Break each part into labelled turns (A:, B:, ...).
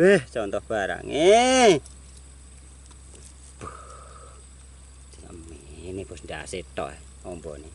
A: Contoh barang ini bos ndak setok ombone.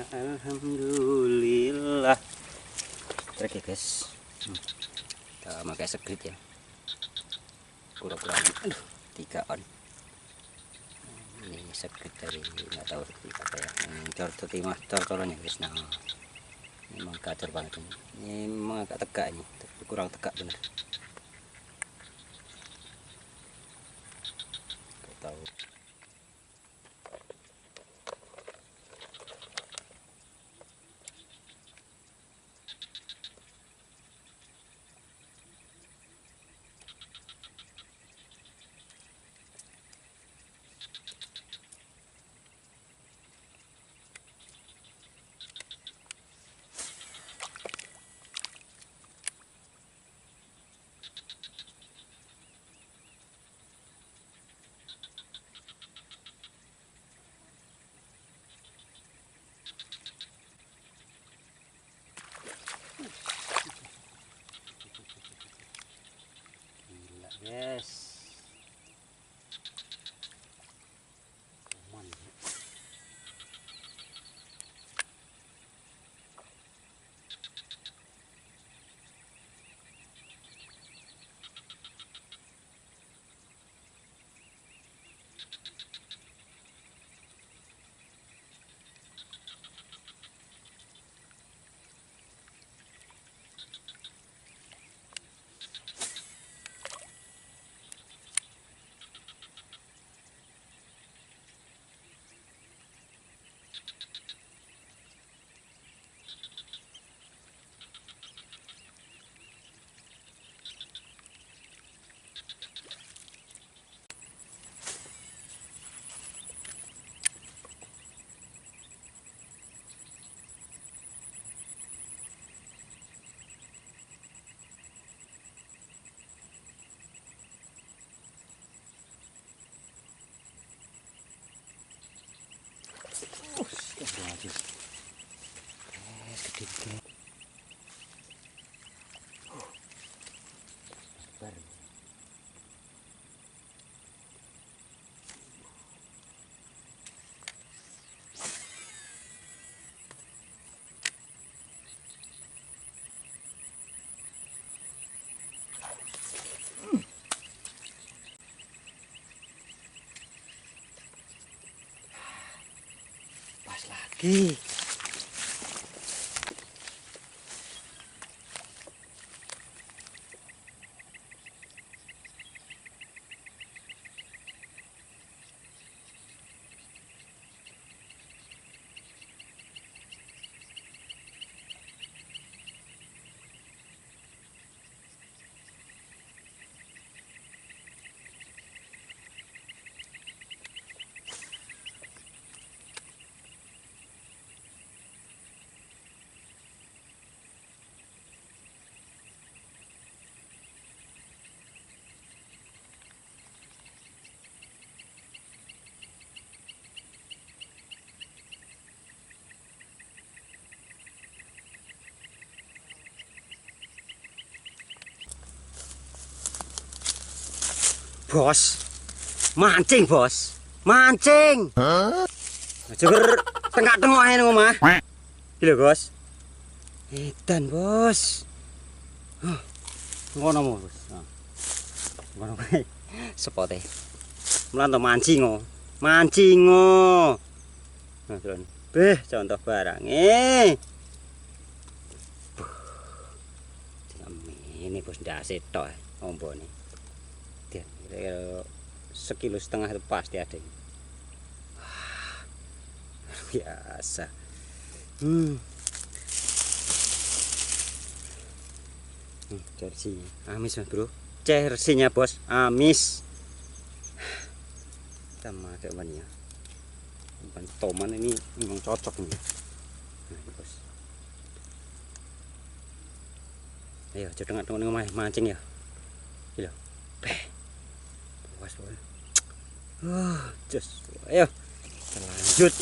A: Alhamdulillah. Oke guys, kita pakai segrit ya, kurang-kurang 3 on. Ini segrit dari nggak tahu apa ya, cor timah cor-coran ya guys. Nah ini memang gacor banget ini memang agak tegak ini, kurang tegak bener. Gak tahu. Yes. Come on. Pas lagi. Bos, mancing bos, mancing. Jeger tengah-tengah ini omah. Gila bos. Edan bos. Ngono bos. ngono kae spote. Mlanto mancing oh. Mancing oh. Nah, Bro. Beh, contoh barang. Ini bos ndase tok ombone. Kira-kira 1,5 kilo itu pasti ada. Biasa. Jersinya amis mas bro, jersinya bos amis. Kita pakai umpannya umpan toman ini memang cocok nih. Nah, bos, ayo tengah-tengah mancing ya. Iya, bos, jos, ayo kita lanjut.